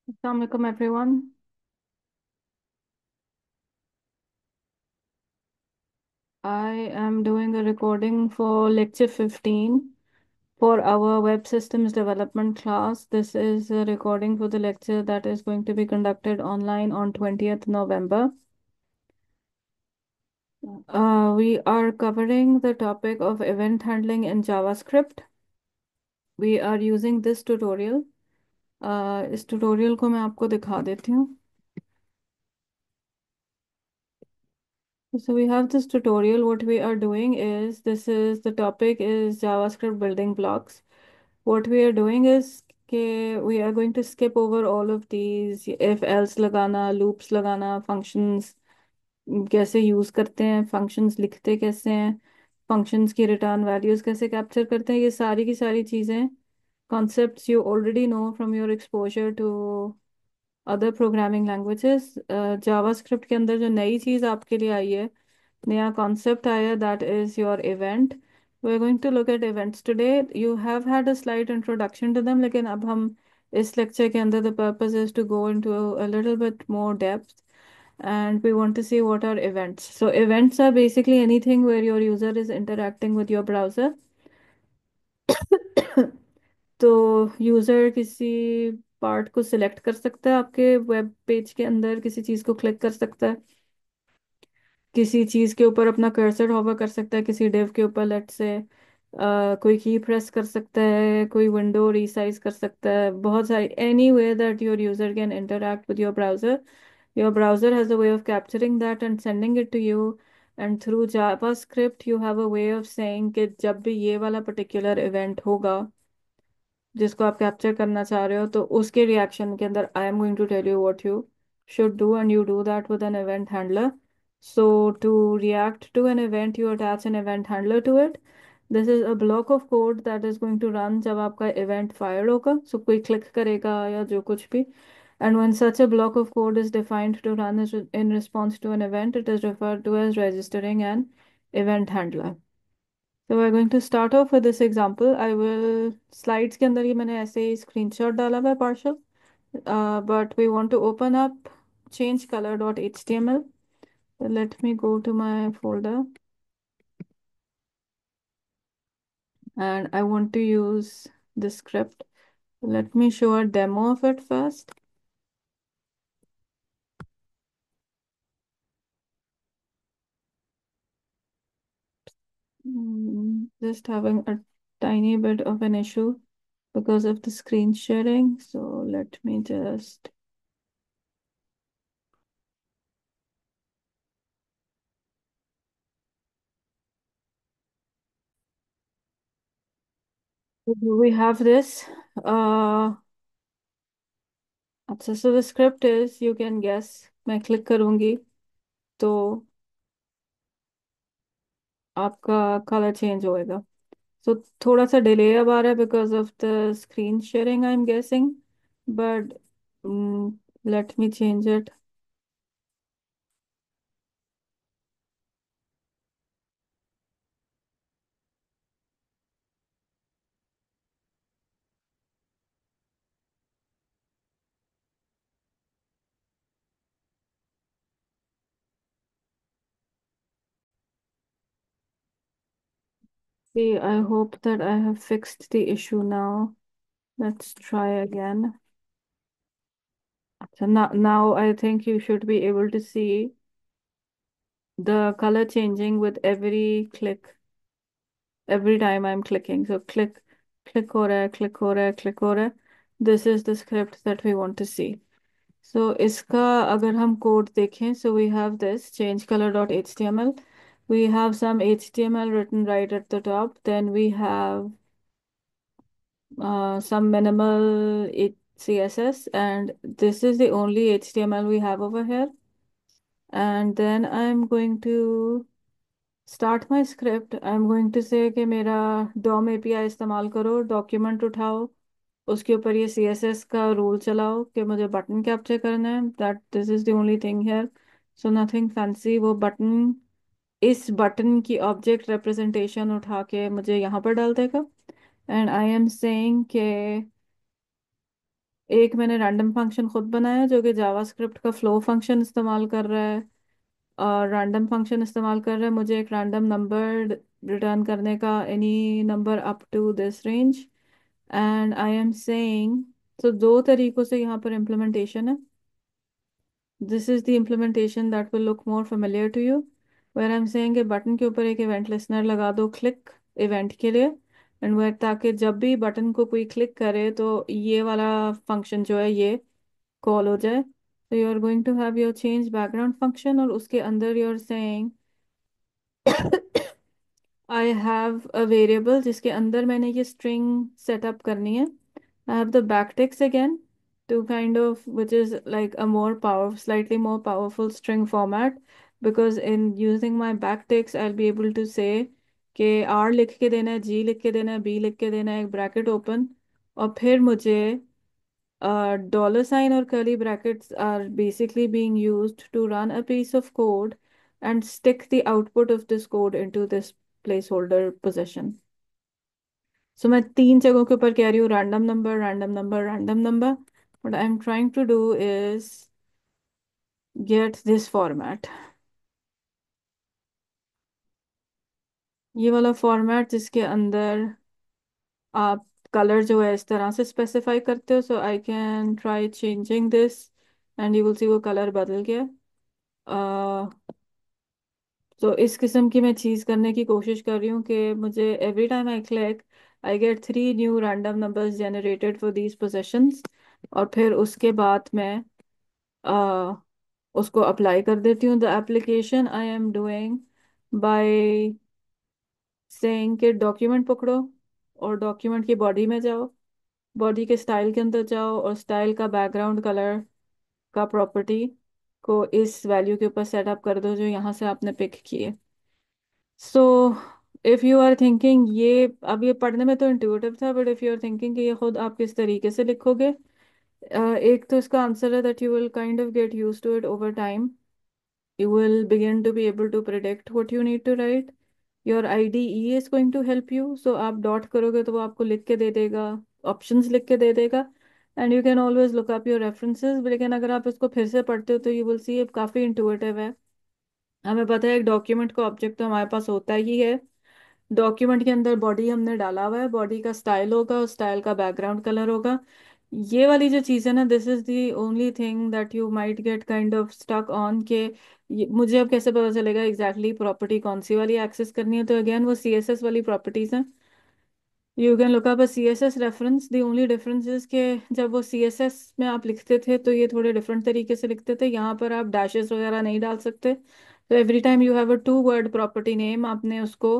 Assalamualaikum everyone. I am doing a recording for lecture 15 for our web systems development class. This is a recording for the lecture that is going to be conducted online on 20th November. We are covering the topic of event handling in JavaScript. We are using this tutorial. इस tutorial को मैं आपको दिखा देती हूँ. So we have this tutorial. What we are doing is, this is the topic is JavaScript building blocks. What we are doing is we are going to skip over all of these, if else लगाना, loops लगाना, functions कैसे use करते हैं, functions लिखते कैसे हैं, functions की return values कैसे capture करते हैं, ये सारी की सारी चीज़ें concepts you already know from your exposure to other programming languages. JavaScript के अंदर जो नई चीज़ आपके लिए आई है, नया concept आया, that is your event. We're going to look at events today. You have had a slight introduction to them, लेकिन अब हम इस lecture के अंदर the purpose is to go into a little bit more depth, and we want to see what are events. So events are basically anything where your user is interacting with your browser. तो user किसी part को select कर सकता है, आपके web page के अंदर किसी चीज़ को क्लिक कर सकता है, किसी चीज़ के ऊपर अपना कर्सर होवर कर सकता है, किसी डिव के ऊपर लेट से कोई की प्रेस कर सकता है, कोई विंडो रीसाइज कर सकता है, बहुत सारी any way that your user can interact with your browser has a way of capturing that and sending it to you. And through JavaScript you have a way of saying कि जब भी ये वाला पर्टिकुलर इवेंट होगा जिसको आप capture करना चाह रहे हो, तो उसके रिएक्शन के अंदर I am going to tell you what you should do, and you do that with an event handler. So to react to an event, you attach an event handler to it. This is a block of code that is going to run जब आपका event fired होगा, so कोई click करेगा या जो कुछ भी. And when such a block of code is defined to run in response to an event, it is referred to as registering an event handler. So we're going to start off with this example. I will slides के अंदर ये मैंने ऐसे ही screenshot डाला हुआ है partial, but we want to open up change color.html. Let me go to my folder and I want to use this script. Let me show a demo of it first. Just having a tiny bit of an issue because of the screen sharing. So let me just we have this. Uh, अच्छा, so the script is, you can guess, मैं click करूंगी तो आपका colour change होएगा. सो थोड़ा सा delay अब आ रहा है because of the screen sharing I am guessing, but let me change it. See, I hope that I have fixed the issue now. Let's try again. So now I think you should be able to see the color changing with every click, every time I'm clicking. So click हो रहा है, click हो रहा है, click हो रहा है. This is the script that we want to see. So इसका अगर हम code देखें, so we have this change color.html. We have some HTML written right at the top. Then we have some minimal CSS, and this is the only HTML we have over here. And then I'm going to start my script. I'm going to say कि मेरा DOM API इस्तेमाल करो, document उठाओ, उसके ऊपर ये CSS का rule चलाओ कि मुझे बटन कैप्चर करना है. That this is the only thing here. So nothing fancy. वो बटन, इस बटन की ऑब्जेक्ट रिप्रेजेंटेशन उठा के मुझे यहाँ पर डाल देगा. एंड आई एम सेइंग के एक मैंने रैंडम फंक्शन खुद बनाया जो कि जावास्क्रिप्ट का फ्लो फंक्शन इस्तेमाल कर रहा है, और रैंडम फंक्शन इस्तेमाल कर रहा है मुझे एक रैंडम नंबर रिटर्न करने का, any number up to this range. And I am saying, तो दो तरीकों से यहाँ पर इम्प्लीमेंटेशन है। This is the implementation that will look more familiar to you, where I am saying कि बटन के ऊपर एक इवेंट लिसनर लगा दो, क्लिक इवेंट के लिए, एंड वह ताकि जब भी बटन को कोई क्लिक करे तो ये वाला फंक्शन जो है ये कॉल हो जाए। तो you are going to have your change background function, और उसके अंदर you are saying I have a variable जिसके अंदर मैंने ये स्ट्रिंग सेटअप करनी है। I have the backticks again to kind of, which is like a more slightly more powerful string format, because in using my backticks I'll be able to say कि R लिख के देना है, G लिख के देना है, B लिख के देना है, एक ब्रैकेट ओपन, और फिर मुझे dollar sign or curly brackets are basically being used to run a piece of code and stick the output of this code into this placeholder position. सो मैं तीन जगहों के ऊपर कह रही हूँ random number, random number, random number. What I am trying to do is get this format, ये वाला फॉर्मेट जिसके अंदर आप कलर जो है इस तरह से स्पेसिफाई करते हो। So I can try changing this and you will see वो कलर बदल गया। तो इस किस्म की मैं चीज़ करने की कोशिश कर रही हूँ कि मुझे every time I click I get 3 new random numbers generated for these possessions, और फिर उसके बाद मैं uh, उसको अप्लाई कर देती हूँ। The application I am doing by saying कि डॉक्यूमेंट पकड़ो और डॉक्यूमेंट की बॉडी में जाओ, बॉडी के स्टाइल के अंदर जाओ, और स्टाइल का बैकग्राउंड कलर का प्रॉपर्टी को इस वैल्यू के ऊपर सेटअप कर दो जो यहाँ से आपने पिक किए। So if you are thinking ये, अब ये पढ़ने में तो इंट्यूटिव था, but if you are thinking कि ये खुद आप किस तरीके से लिखोगे, एक तो इसका आंसर है that you will kind of get used to it over time. You will begin to be able to predict what you need to write. Your IDE is going to help you. So आप dot करोगे तो वो आपको लिख के दे देगा, options लिख के दे देगा, and you can always look up your references. लेकिन अगर आप इसको फिर से पढ़ते हो तो यू विल सी ये काफ़ी इंटुइटिव है। हमें पता है एक डॉक्यूमेंट का ऑब्जेक्ट तो हमारे पास होता ही है, डॉक्यूमेंट के अंदर बॉडी हमने डाला हुआ है, बॉडी का स्टाइल होगा, उस स्टाइल का बैकग्राउंड कलर होगा। ये वाली जो चीज़ है ना, this is the only thing that you might get kind of stuck on के मुझे अब कैसे पता चलेगा एग्जैक्टली प्रॉपर्टी कौन सी वाली एक्सेस करनी है। तो अगेन वो CSS वाली प्रॉपर्टीज हैं, you can look up a CSS reference. The only difference is के जब वो CSS में आप लिखते थे तो ये थोड़े डिफरेंट तरीके से लिखते थे, यहाँ पर आप डैशेस वगैरह नहीं डाल सकते। तो every time you have a 2 word property name, आपने उसको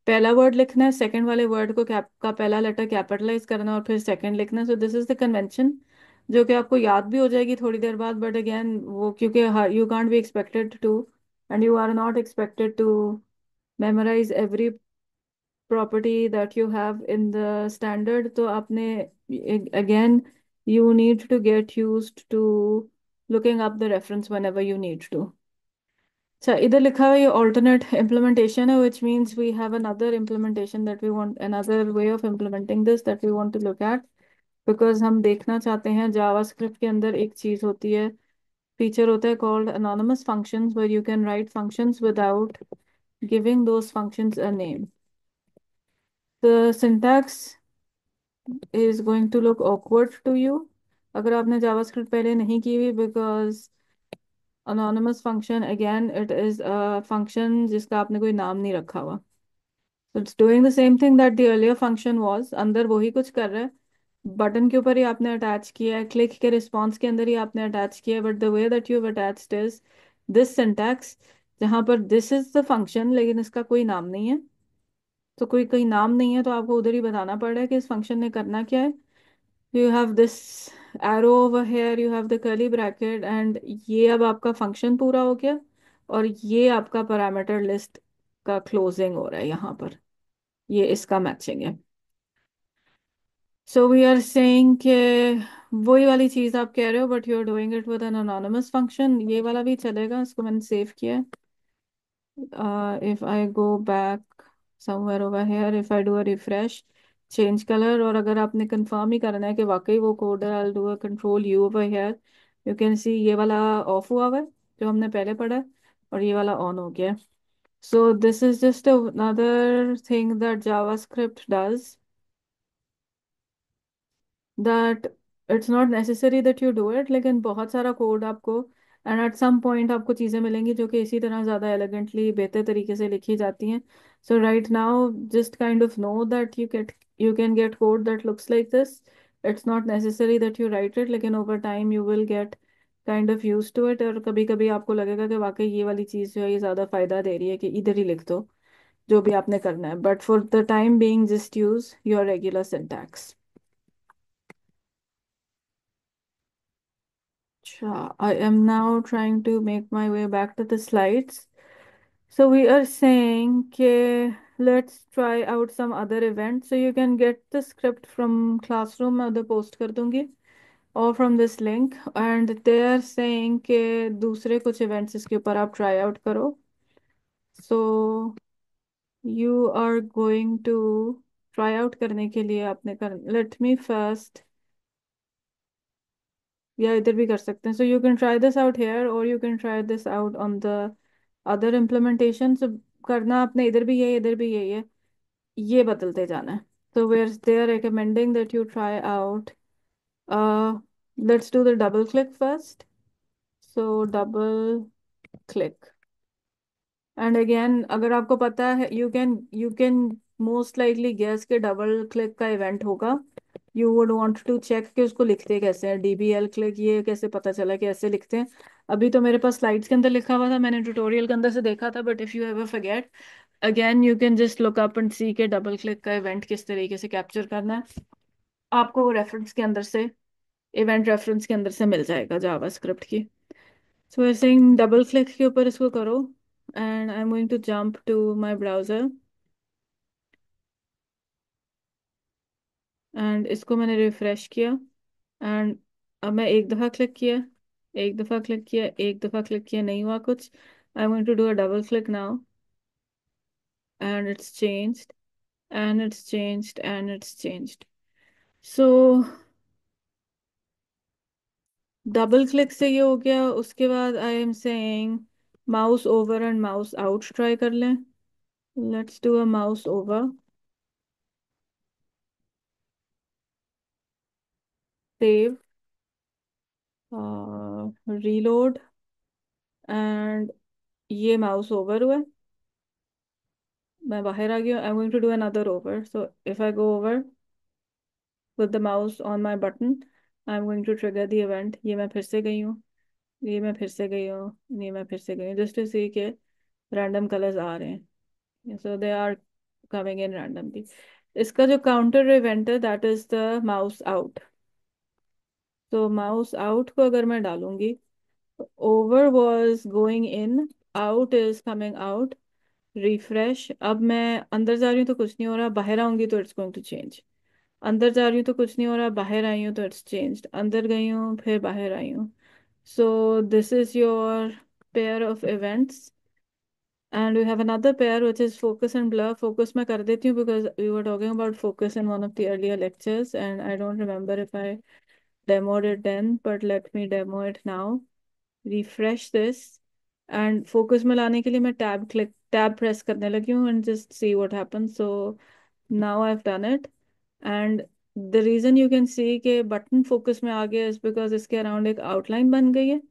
पहला वर्ड लिखना है, सेकंड वाले वर्ड को कैप का पहला लेटर कैपिटलाइज करना है, और फिर सेकंड लिखना है। सो दिस इज द कन्वेंशन जो कि आपको याद भी हो जाएगी थोड़ी देर बाद, बट अगेन वो क्योंकि you can't be expected to, and you are not expected to memorize every property that you have in the standard। तो आपने again you need to get used to looking up the reference whenever you need to। अच्छा, इधर लिखा हुआ ये alternate implementation है, which means we have another implementation that we want, another way of implementing this that we want to look at, because हम देखना चाहते हैं जावास्क्रिप्ट के अंदर एक चीज़ होती है, फीचर होता है called anonymous functions, where you can write functions without giving those functions a name। The syntax is going to look awkward to you अगर आपने जावास्क्रिप्ट पहले नहीं की हुई, because anonymous function again it is a function जिसका आपने कोई नाम नहीं रखा हुआ। So it's doing the same thing that the earlier function was, अंदर वही कुछ कर रहा है, बटन के ऊपर ही आपने अटैच किया है, क्लिक के रिस्पॉन्स के अंदर ही आपने अटैच किया है, but the way that you have attached is this syntax, जहाँ पर दिस इज द फंक्शन लेकिन इसका कोई नाम नहीं है। तो कोई कोई नाम नहीं है तो आपको उधर ही बताना पड़ रहा है कि इस फंक्शन ने करना क्या है। You have this arrow over here, you have the curly bracket, and ये अब आपका फंक्शन पूरा हो गया, और ये आपका पैरामीटर लिस्ट का क्लोजिंग हो रहा है यहाँ पर, ये इसका मैचिंग है। सो वी आर सेइंग कि वही वाली चीज़ आप कह रहे हो, but you are doing it with an anonymous function, ये वाला भी चलेगा, इसको मैंने सेव किया है। If I go back somewhere over here, if I do a refresh, change colour, और अगर आपने कंफर्म ही करना है कि वाकई वो कोड है, I do a control you over here. You can सी ये वाला ऑफ हुआ हुआ है जो हमने पहले पढ़ा है, और ये वाला ऑन हो गया है। सो this is just another thing that JavaScript does, that it's not necessary that you do it, लेकिन बहुत सारा कोड आपको एंड एट सम पॉइंट आपको चीज़ें मिलेंगी जो कि इसी तरह ज़्यादा एलिगेंटली बेहतर तरीके से लिखी जाती हैं। So right now just kind of know that you can get code that looks like this. It's not necessary that you write it, लेकिन over time you will get kind of used to it, और कभी कभी आपको लगेगा कि वाकई ये वाली चीज़ जो है ये ज़्यादा फ़ायदा दे रही है कि इधर ही लिख दो जो भी आपने करना है, but for the time being just use your regular syntax. Sure. I am now trying to make my way back to the slides. So we are saying, okay, let's try out some other events. So you can get the script from Classroom, मैं उधर post कर दूंगी, or from this link. And they are saying कि दूसरे कुछ events इसके ऊपर आप try out करो. So you are going to try out करने के लिए आपने कर, let me first, या इधर भी कर सकते हैं, so you can try this out here और you can try this out on the other implementation. So करना आपने इधर भी यही, इधर भी यही है, ये बदलते जाना है। तो where they are recommending that you try out, let's do the double click first. So double click, and again अगर आपको पता है, you can most likely guess के डबल क्लिक का इवेंट होगा। You would want to check कि उसको लिखते कैसे हैं, डीबीएल क्लिक, ये कैसे पता चला कि ऐसे लिखते हैं। अभी तो मेरे पास स्लाइड्स के अंदर लिखा हुआ था, मैंने ट्यूटोरियल के अंदर से देखा था, but if you ever forget again you can just look up and see के डबल क्लिक का इवेंट किस तरीके से कैप्चर करना है। आपको वो रेफरेंस के अंदर से, इवेंट रेफरेंस के अंदर से मिल जाएगा जावास्क्रिप्ट की। So I saying double click के ऊपर इसको करो, and I am going to jump to my browser, and इसको मैंने रिफ्रेश किया, एंड अब मैं एक दफ़ा क्लिक किया, एक दफ़ा क्लिक किया, एक दफ़ा क्लिक किया, नहीं हुआ कुछ। I am going to do a double click now, and it's changed, and it's changed, and it's changed. So double click से ये हो गया। उसके बाद I am saying mouse over and mouse out try कर लें। Let's do a mouse over, save, reload, and ये mouse over हुआ, मैं बाहर आ गया। I am going to do another over, so if I go over with the mouse on my button, I'm going to trigger the event। ये मैं फिर से गई हूँ, ये मैं फिर से गई हूँ, ये मैं फिर से गई हूँ, just to see के random colors आ रहे हैं, so they are coming in randomly। इसका जो counter event है that is the mouse out। तो mouse out को अगर मैं डालूंगी, over was going in, out is coming out, refresh। अब मैं अंदर जा रही हूँ तो कुछ नहीं हो रहा, बाहर आऊंगी तो it's going to change। अंदर जा रही हूँ तो कुछ नहीं हो रहा, बाहर आई हूँ तो इट्स चेंज्ड, अंदर गई हूँ फिर बाहर आई हूँ। So this is your pair of events, and we have another pair which is focus and blur. Focus मैं कर देती हूँ because we were talking about focus in one of the earlier lectures and I don't remember if I demoed it then, but let me demo it now. Refresh this, and focus में लाने के लिए मैं tab press करने लगी हूँ, and just see what happens. So now I've done it, and the reason you can see के button focus में आ गया is because इसके अराउंड एक आउटलाइन बन गई है,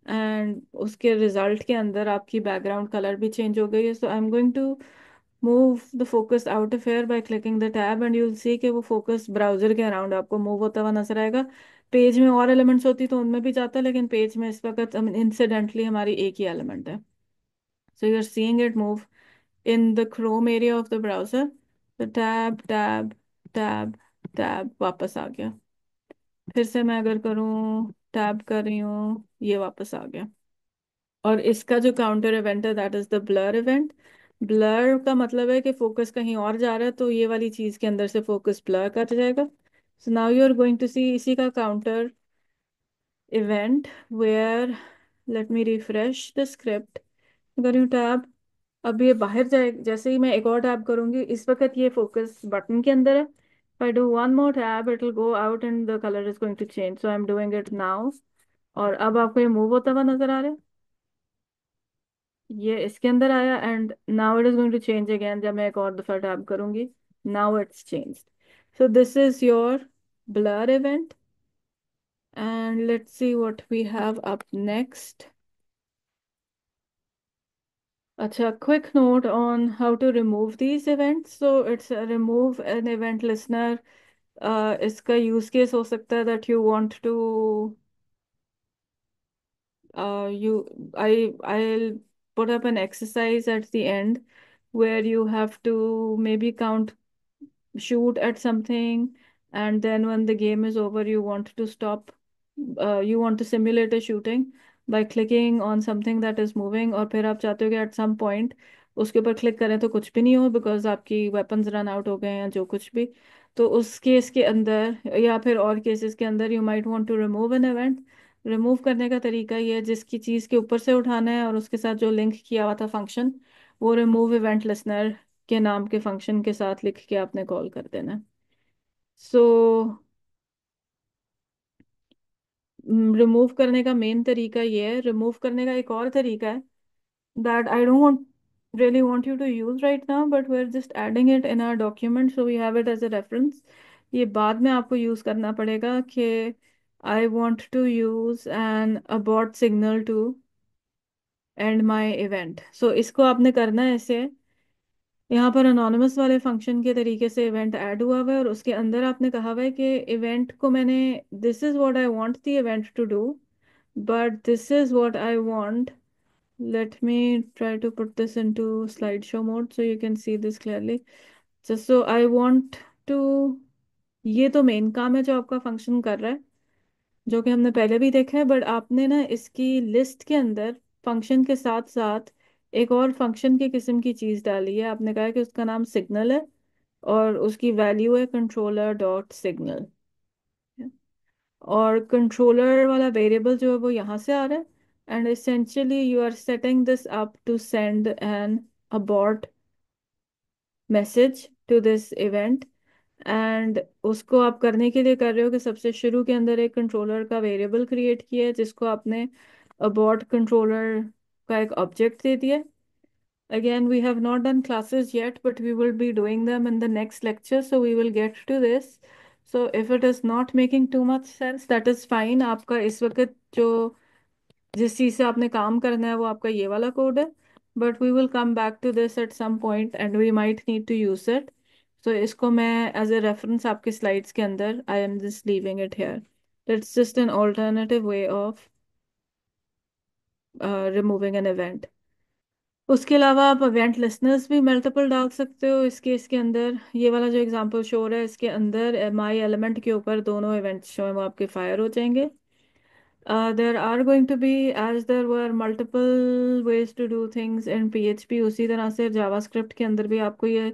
एंड उसके रिजल्ट के अंदर आपकी बैकग्राउंड कलर भी चेंज हो गई है। So I am going to move the focus out of here by clicking the tab, and you will see कि वो फोकस ब्राउजर के अराउंड आपको मूव होता हुआ नजर आएगा। पेज में और एलिमेंट्स होती तो उनमें भी जाता, लेकिन पेज में इस वक्त इंसिडेंटली हमारी एक ही एलिमेंट है। So you are seeing it move in the Chrome area of the browser। तो टैब टैब टैब टैब वापस आ गया। फिर से मैं अगर करूँ, टैब कर रही हूँ, ये वापस आ गया। और इसका जो काउंटर इवेंट है that is the blur event. Blur का मतलब है कि फोकस कहीं और जा रहा है, तो ये वाली चीज के अंदर से फोकस ब्लर कर जाएगा। So now you are going to see इसी का counter event where, let me refresh the script, करूँ टैब। अब ये बाहर जाए, जैसे ही मैं एक और टैब करूंगी, इस वक्त ये फोकस बटन के अंदर है, If I do one more tab, it will go out and the color is going to change. So I'm doing it now. और अब आपको ये मूव होता हुआ नजर आ रहा है, ये इसके अंदर आया, and now it is going to change again जब मैं एक और दफा टैप करूंगी. Now it's changed. So this is your blur event, and let's see what we have up next. Acha, quick note on how to remove these events. So it's a remove an event listener. इसका use case हो सकता है that you want to I'll put up an exercise at the end where you have to maybe shoot at something, and then when the game is over you want to stop, you want to simulate a shooting by clicking on something that is moving, और फिर आप चाहते हो कि at some point उसके ऊपर click करें तो कुछ भी नहीं हो बिकॉज आपकी वेपन्स रन आउट हो गए हैं या जो कुछ भी. तो उस केस के अंदर या फिर और केसेस के अंदर you might want to remove an event. Remove करने का तरीका ये है, जिसकी चीज़ के ऊपर से उठाना है और उसके साथ जो लिंक किया हुआ था फंक्शन, वो रिमूव इवेंट लिसनर के नाम के फंक्शन के साथ लिख के आपने कॉल कर देना है. सो रिमूव करने का मेन तरीका ये है. रिमूव करने का एक और तरीका है that I don't really want you to use right now, but we're just adding it in our document so we have it as a reference. ये बाद में आपको यूज करना पड़ेगा कि I want to use an abort signal to end my event. So इसको आपने करना है ऐसे. यहाँ पर अनोनिमस वाले फंक्शन के तरीके से इवेंट ऐड हुआ हुआ है और उसके अंदर आपने कहा हुआ है कि इवेंट को मैंने this is what I want the event to do, but this is what I want. Let me try to put this into slideshow mode so you can see this clearly. Just so I want to, ये तो main काम है जो आपका function कर रहा है, जो कि हमने पहले भी देखा है, बट आपने ना इसकी लिस्ट के अंदर फंक्शन के साथ साथ एक और फंक्शन की किस्म की चीज़ डाली है. आपने कहा है कि उसका नाम सिग्नल है और उसकी वैल्यू है कंट्रोलर डॉट सिग्नल. और कंट्रोलर वाला वेरिएबल जो है वो यहाँ से आ रहा है, and essentially you are setting this up to send an abort message to this event. And उसको आप करने के लिए कर रहे हो कि सबसे शुरू के अंदर एक कंट्रोलर का वेरिएबल क्रिएट किया है जिसको आपने abort कंट्रोलर का एक ऑब्जेक्ट दे दिया. Again, we have not done classes yet, but we will be doing them in the next lecture, so we will get to this. So if it is not making too much sense, that is fine. आपका इस वक्त जो जिस चीज़ से आपने काम करना है वो आपका ये वाला कोड है, but we will come back to this at some point and we might need to use it. So इसको मैं एज ए रेफरेंस आपके स्लाइड्स के अंदर I am just leaving it here. That's just an alternative way of removing an event. उसके अलावा आप event listeners भी multiple डाल सकते हो. इस केस के अंदर ये वाला जो एग्जांपल शो रहा है इसके अंदर माई एलिमेंट के ऊपर दोनों इवेंट्स जो हैं वो आपके फायर हो जाएंगे. There are going to be, as there were multiple ways to do things in PHP, उसी तरह से JavaScript के अंदर भी आपको ये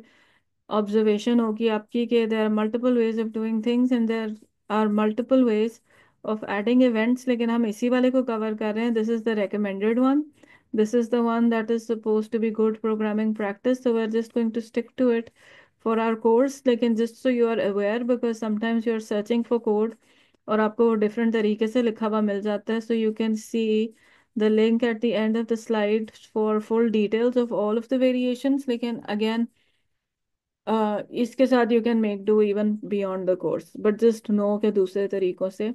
ऑब्जर्वेशन होगी आपकी कि there are multiple ways of doing things and there are multiple ways of adding events. लेकिन हम इसी वाले को कवर कर रहे हैं. This is the recommended one. This is the one that is supposed to be good programming practice. So we're just going to stick to it for our course. लेकिन just so you are aware, because sometimes you're searching for code और आपको different तरीके से लिखा हुआ मिल जाता है. So you can see the link at the end of the slide for full details of all of the variations. लेकिन अगेन इसके साथ you can make do even beyond the course, but just know के दूसरे तरीकों से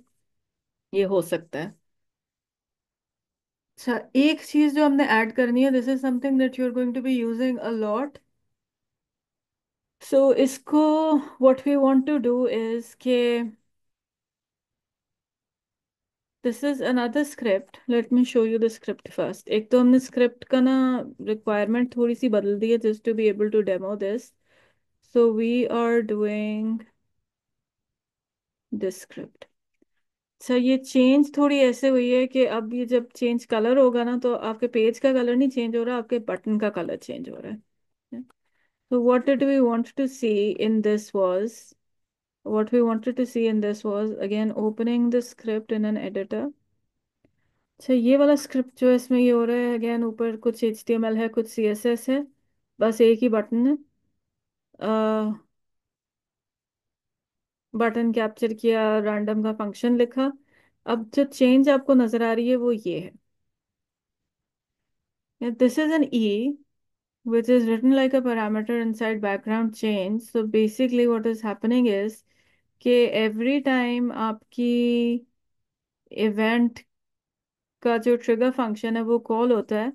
ये हो सकता है. अच्छा, एक चीज जो हमने ऐड करनी है, this is something that you are going to be using a lot. So इसको what we want to do is के this is another script. Let me show you the script first. एक तो हमने script का ना requirement थोड़ी सी बदल दी है just to be able to demo this. So we are doing this script. अच्छा, ये चेंज थोड़ी ऐसे हुई है कि अब ये जब चेंज कलर होगा ना तो आपके पेज का कलर नहीं चेंज हो रहा, आपके बटन का कलर चेंज हो रहा है. So what did we want to see in this was, what we wanted to see in this was again opening the script in an editor. अच्छा, ये वाला स्क्रिप्ट जो है इसमें ये हो रहा है अगेन ऊपर कुछ HTML है कुछ CSS है, बस एक ही बटन है. बटन कैप्चर किया, रैंडम का फंक्शन लिखा। अब जो चेंज आपको नजर आ रही है वो ये है, this is an E which is written like a parameter inside background change. So basically what is happening is कि every time आपकी इवेंट का जो ट्रिगर फंक्शन है वो कॉल होता है,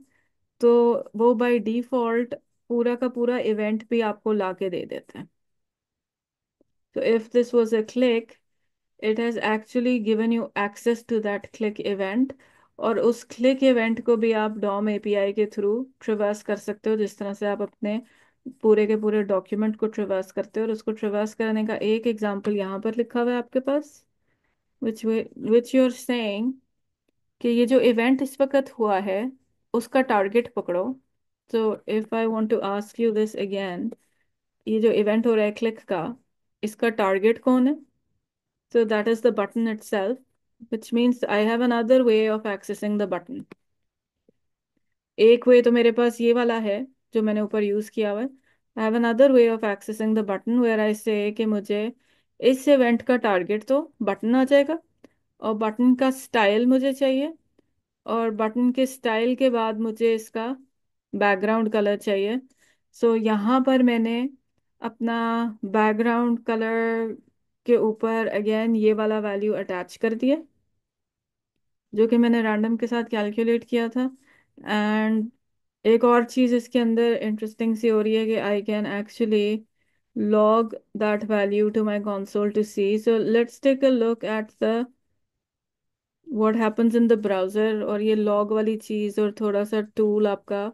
तो वो बाय डिफॉल्ट पूरा का पूरा इवेंट भी आपको ला के दे देता है। तो if this was a click, it has actually given you access to that click event. और उस क्लिक इवेंट को भी आप डॉम एपीआई के थ्रू ट्रिवर्स कर सकते हो, जिस तरह से आप अपने पूरे के पूरे डॉक्यूमेंट को ट्रिवर्स करते हो। और उसको ट्रिवर्स करने का एक एग्जांपल यहाँ पर लिखा हुआ है आपके पास, विच यू आर सेइंग कि ये जो इवेंट इस वक्त हुआ है उसका टारगेट पकड़ो। तो if I want to ask you this again, ये जो इवेंट हो रहा है क्लिक का, इसका टारगेट कौन है? So that is the button itself, which means I have another way of accessing the button. एक वे तो मेरे पास ये वाला है जो मैंने ऊपर यूज किया हुआ है। I have another way of accessing the button where I say कि मुझे इस इवेंट का टारगेट तो बटन आ जाएगा, और बटन का स्टाइल मुझे चाहिए, और बटन के स्टाइल के बाद मुझे इसका बैकग्राउंड कलर चाहिए। सो यहाँ पर मैंने अपना बैकग्राउंड कलर के ऊपर अगेन ये वाला वैल्यू अटैच कर दिया, जो कि मैंने रैंडम के साथ कैलकुलेट किया था। एंड एक और चीज़ इसके अंदर इंटरेस्टिंग सी हो रही है कि आई can actually log that value to my console to see. So let's take a look at the what happens in the browser, और ये log वाली चीज़ और थोड़ा सा टूल आपका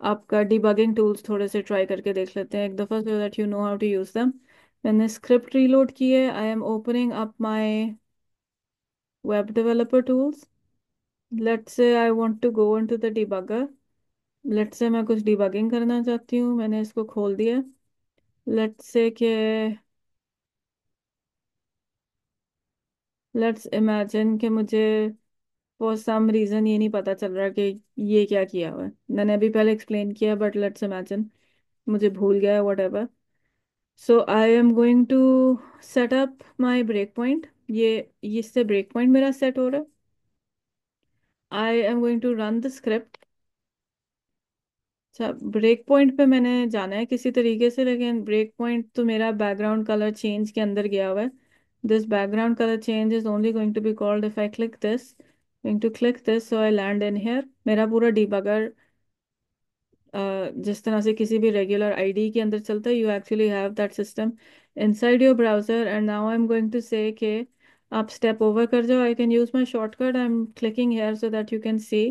आपका डिबगिंग टूल्स थोड़े से ट्राई करके देख लेते हैं एक दफ़ा, so that you know how to use them. मैंने स्क्रिप्ट रीलोड की है। I am opening up my web developer tools. Let's say I want to go into the debugger. Let's say मैं कुछ डिबगिंग करना चाहती हूँ, मैंने इसको खोल दिया। लेट्स से कि लेट्स इमेजिन कि मुझे फॉर सम रीज़न ये नहीं पता चल रहा कि ये क्या किया हुआ है। मैंने अभी पहले एक्सप्लेन किया, बट लेट्स इमेजिन मुझे भूल गया है, whatever. So I am going to set up my break point. ये इससे ब्रेक पॉइंट मेरा सेट हो रहा है। I am going to run the script. अच्छा, ब्रेक पॉइंट पे मैंने जाना है किसी तरीके से, लेकिन ब्रेक पॉइंट तो मेरा बैकग्राउंड कलर चेंज के अंदर गया हुआ है। This background colour change is only going to be called if I click this, going to click this, so I land in here. मेरा पूरा डिबगर जिस तरह से किसी भी रेगुलर आईडी के अंदर चलता है, you actually have that system inside your browser. And now I am going to say कि आप स्टेप ओवर कर जाओ। I can use my shortcut, I am clicking here so that you can see.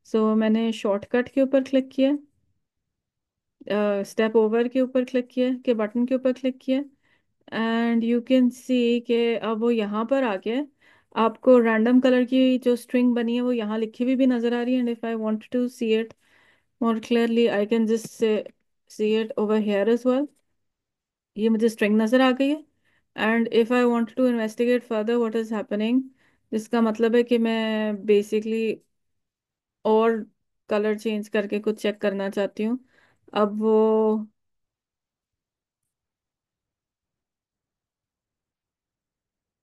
So मैंने shortcut के ऊपर click किया, step over के ऊपर क्लिक किया, के बटन के ऊपर क्लिक किया, एंड यू कैन सी कि अब वो यहाँ पर आ गया है। आपको रैंडम कलर की जो स्ट्रिंग बनी है वो यहाँ लिखी हुई भी नजर आ रही है। And if I want to see it more clearly I can just say see it over here as well. ये मुझे string नजर आ गई है। and if I want to investigate further what is happening, जिसका मतलब है कि मैं basically और कलर चेंज करके कुछ चेक करना चाहती हूँ। अब वो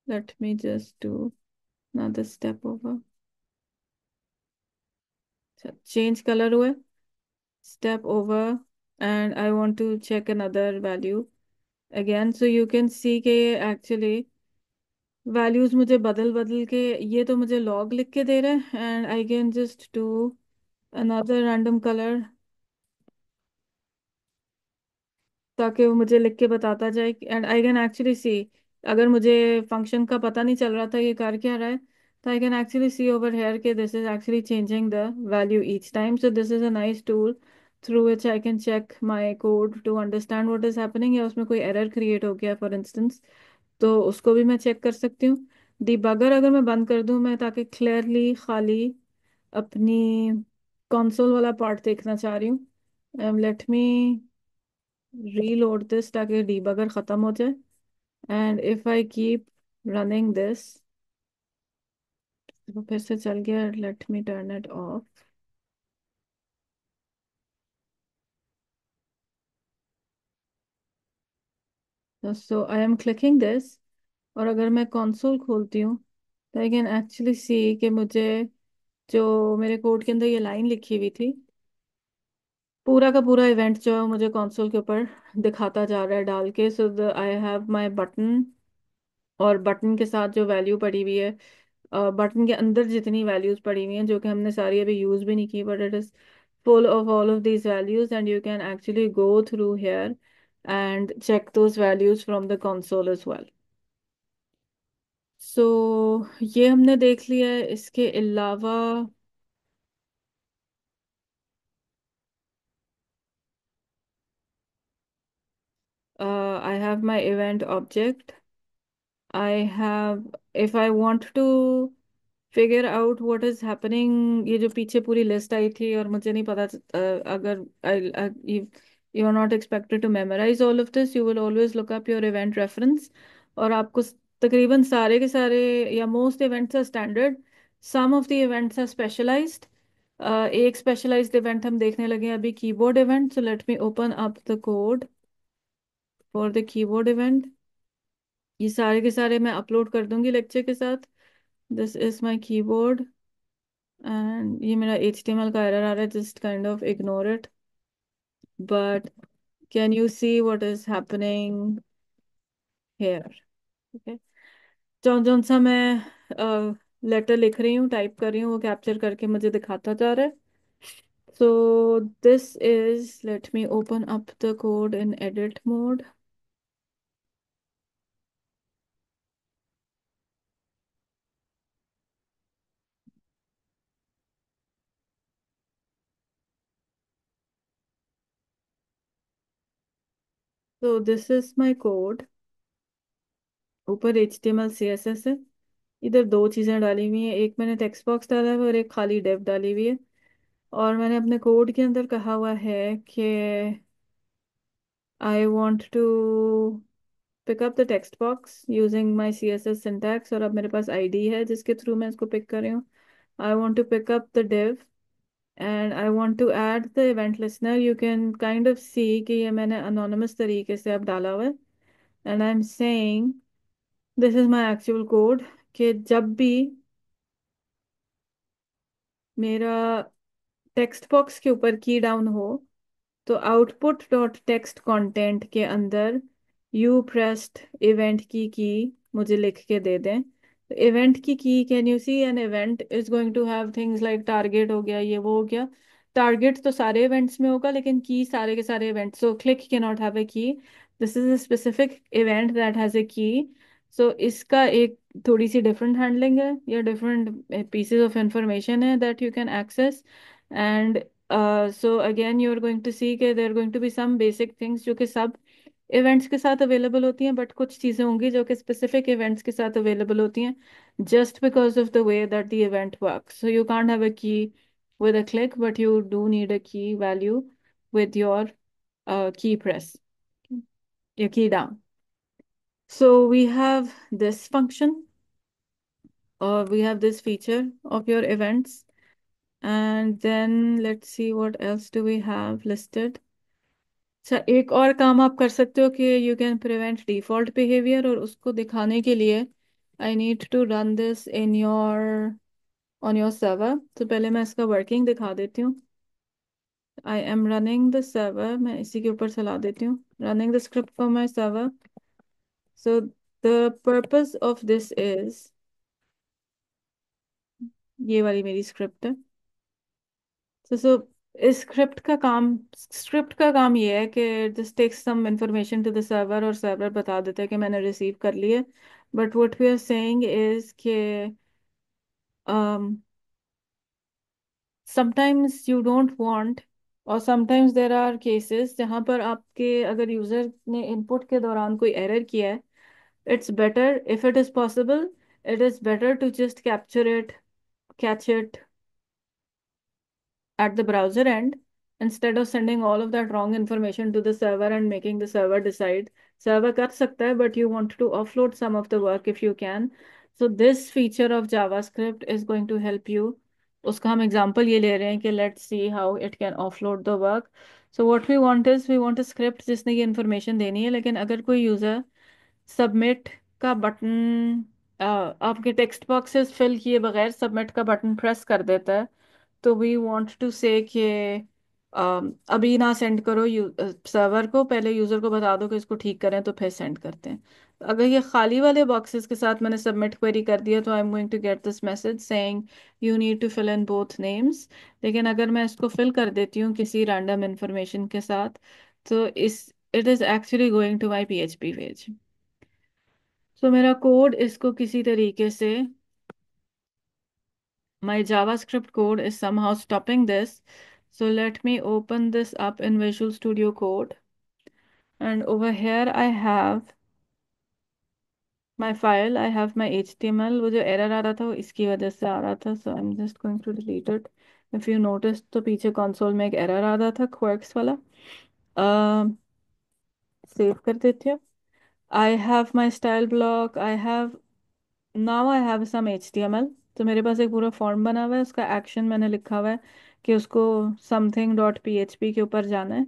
let me just do another step over। Change colour हुआ, step over, and I want to check another value again, so you can see कि actually वैल्यूज मुझे बदल बदल के ये तो मुझे लॉग लिख के दे रहे हैं। And I can just do another random colour ताकि वो मुझे लिख के बताता जाए। एंड आई कैन एक्चुअली सी, अगर मुझे फंक्शन का पता नहीं चल रहा था ये कर क्या रहा है, तो I can actually see over here के this is actually changing the value each time. So this is a nice tool through which I can check my code to understand what is happening, या उसमें कोई error create हो गया for instance, तो उसको भी मैं चेक कर सकती हूँ। डिबगर अगर मैं बंद कर दूँ मैं, ताकि क्लियरली खाली अपनी कंसोल वाला पार्ट देखना चाह रही हूँ, लेट मी रीलोड दिस ताकि डीबगर ख़त्म हो जाए। And if I keep running this, वो फिर से चल गया, let me turn it of. So I am clicking this, और अगर मैं कंसोल खोलती हूँ तो आई कैन एक्चुअली सी कि मुझे जो मेरे कोड के अंदर ये लाइन लिखी हुई थी, पूरा का पूरा इवेंट जो है मुझे कंसोल के ऊपर दिखाता जा रहा है डाल के। सो आई हैव माय बटन, और बटन के साथ जो वैल्यू पड़ी हुई है, बटन के अंदर जितनी वैल्यूज पड़ी हुई हैं जो कि हमने सारी अभी यूज भी नहीं की, but it is full of all of these values, and you can actually go through here and check those values from the console as well. So ये हमने देख लिया है। इसके अलावा I have my event object. I have, if I want to figure out what is happening, ये जो पीछे पूरी लिस्ट आई थी और मुझे नहीं पता, अगर if you are not expected to memorize all of this, you will always look up your event reference, और आपको तकरीबन सारे के सारे या most events are standard, some of the events are specialised. एक स्पेशलाइज्ड इवेंट हम देखने लगे हैं अभी, keyboard event. So let me open up the code for the keyboard event. ये सारे के सारे मैं अपलोड कर दूंगी लेक्चर के साथ। This is my keyboard, and ये मेरा HTML का एरर आ रहा है, just kind of ignore it. But can you see what is happening here? Okay, जौन जौन सा मैं लेटर लिख रही हूँ, टाइप कर रही हूँ, वो कैप्चर करके मुझे दिखाता जा रहा है। सो this is, late me open up the code in edit mode. So this is my code. ऊपर HTML CSS है, इधर दो चीज़ें डाली हुई हैं, एक मैंने टेक्स्ट बॉक्स डाला है और एक खाली डेफ डाली हुई है। और मैंने अपने कोड के अंदर कहा हुआ है कि I want to pick up the text box using my CSS syntax, और अब मेरे पास ID है जिसके थ्रू मैं इसको पिक कर रही हूँ। I want to pick up the div and I want to add the event listener. You can kind of see कि ये मैंने अनोनिमस तरीके से अब डाला हुआ है, and I am saying this is my actual code, कि जब भी मेरा टेक्स्ट बॉक्स के ऊपर की डाउन हो तो आउटपुट डॉट टेक्स्ट कंटेंट के अंदर यू प्रेस्ड इवेंट की मुझे लिख के दे दें। इवेंट की can you see, an event is going to have things like target हो गया, ये वो हो गया। टारगेट तो सारे इवेंट्स में होगा, लेकिन की सारे के सारे events, so click can not have a key. This is a specific event that has a key. So इसका एक थोड़ी सी डिफरेंट हैंडलिंग है, या डिफरेंट पीसेस ऑफ इंफॉर्मेशन है that you can access. And so again you are going to see के there going to be some basic things जो कि सब इवेंट्स के साथ अवेलेबल होती हैं, बट कुछ चीज़ें होंगी जो कि स्पेसिफिक इवेंट्स के साथ अवेलेबल होती हैं, just because of the way that the event works. So you can't have a key with a click, but you do need a key value with your key press, your key down. So we have this function, or we have this feature of your events. And then let's see what else do we have listed. अच्छा, एक और काम आप कर सकते हो कि you can prevent default behaviour, और उसको दिखाने के लिए I need to run this in your on your server. तो पहले मैं इसका वर्किंग दिखा देती हूँ। I am running the server, मैं इसी के ऊपर चला देती हूँ, running the script for my server. So the purpose of this is, ये वाली मेरी स्क्रिप्ट है। सो इस स्क्रिप्ट का काम ये है कि just takes some information to the server, और सर्वर बता देता है कि मैंने रिसीव कर लिए। But what we are saying is के समटाइम्स यू डोंट वांट, और समटाइम्स देर आर केसेस जहाँ पर आपके अगर यूजर ने इनपुट के दौरान कोई एरर किया है, it's better if it is possible, it is better to just capture it, catch it at the browser end, instead of sending all of that wrong information to the server and making the server decide. Server कर सकता है, but you want to offload some of the work if you can. So this feature of JavaScript is going to help you. उसका हम example ये ले रहे हैं कि let's see how it can offload the work. So what we want a script जिसने ये information देनी है, लेकिन अगर कोई यूज़र सबमिट का बटन आपके टेक्स्ट बॉक्सेस फिल किए बगैर सबमिट का बटन प्रेस कर देता है, तो वी वांट टू से कि अभी ना सेंड करो सर्वर को, पहले यूजर को बता दो कि इसको ठीक करें तो फिर सेंड करते हैं। अगर ये खाली वाले बॉक्सेस के साथ मैंने सबमिट क्वेरी कर दिया तो I am going to get this message saying you need to fill in both names. लेकिन अगर मैं इसको फिल कर देती हूँ किसी रैंडम इंफॉर्मेशन के साथ, तो इस it is actually going to my PHP page. तो मेरा कोड इसको किसी तरीके से, my JavaScript code is somehow stopping this. So let me open this up in Visual Studio Code. And over here I have my file, I have my HTML. वो जो error आ रहा था वो इसकी वजह से आ रहा था. So I'm just going to delete it. If you noticed तो पीछे console में एक error आ रहा था quirks वाला. सेव कर देते हैं. I have my style block. Now I have some HTML. तो मेरे पास एक पूरा फॉर्म बना हुआ है, उसका एक्शन मैंने लिखा हुआ है कि उसको something.php के ऊपर जाना है.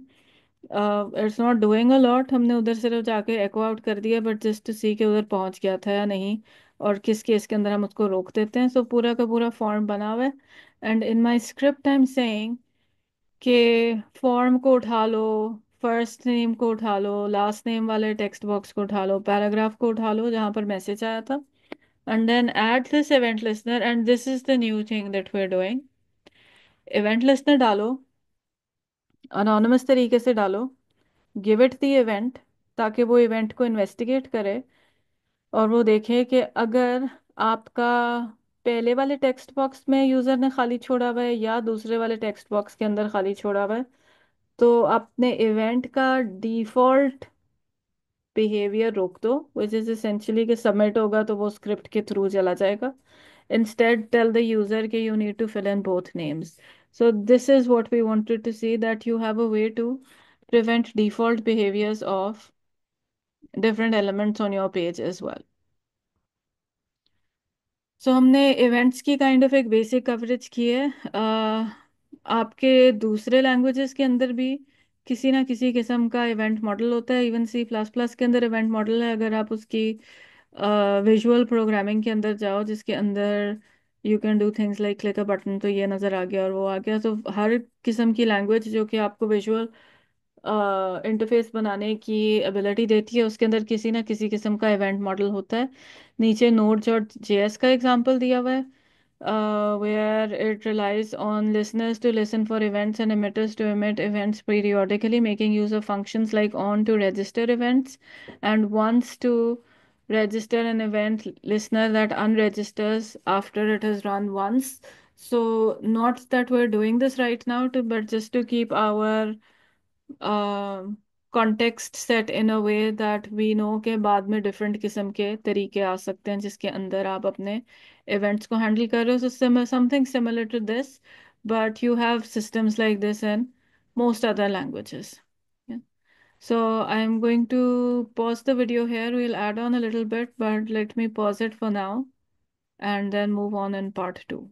It's not doing a lot, हमने उधर सिर्फ जाके एको आउट कर दिया, बट जस्ट टू सी कि उधर पहुंच गया था या नहीं, और किस केस के अंदर हम उसको रोक देते हैं. सो पूरा का पूरा फॉर्म बना हुआ है. And in my script I am saying कि फॉर्म को उठा लो, फर्स्ट नेम को उठा लो, लास्ट नेम वाले टेक्स्ट बॉक्स को उठा लो, पैराग्राफ को उठा लो जहां पर मैसेज आया था, and then add this event listener. And this is the new thing that we're doing. event listener डालो, anonymous तरीके से डालो, give it the event, ताकि वो इवेंट को इन्वेस्टिगेट करे और वो देखे कि अगर आपका पहले वाले टेक्स्ट बॉक्स में यूजर ने खाली छोड़ा हुआ है या दूसरे वाले टेक्स्ट बॉक्स के अंदर खाली छोड़ा हुआ है, तो अपने इवेंट का डिफॉल्ट बिहेवियर रोक दो, विच इज एसेंशियली कि सबमिट होगा तो वो स्क्रिप्ट के थ्रू चला जाएगा. Instead, tell the user that you need to fill in both names. So this is what we wanted to see, that you have a way to prevent default behaviors of different elements on your page as well. सो हमने events की kind of एक basic coverage की है. आपके दूसरे languages के अंदर भी किसी ना किसी किस्म का इवेंट मॉडल होता है. इवन C++ के अंदर इवेंट मॉडल है. अगर आप उसकी विजुअल प्रोग्रामिंग के अंदर जाओ जिसके अंदर you can do things like click a button, तो ये नज़र आ गया और वो आ गया. तो हर किस्म की लैंग्वेज जो कि आपको विजुअल इंटरफेस बनाने की एबिलिटी देती है, उसके अंदर किसी ना किसी किस्म का इवेंट मॉडल होता है. नीचे Node.js का एग्जांपल दिया हुआ है, where it relies on listeners to listen for events and emitters to emit events periodically, making use of functions like on to register events and once to register an event listener that unregisters after it has run once. So not that we're doing this right now but just to keep our context set in a way that we know के बाद में different किस्म के तरीके आ सकते हैं जिसके अंदर आप अपने इवेंट्स को हैंडल कर रहे हो. So something similar to this, but you have systems like this in most other languages. Yeah. So I'm going to pause the video here. We'll add on a little bit, but let me pause it for now and then move on in part 2.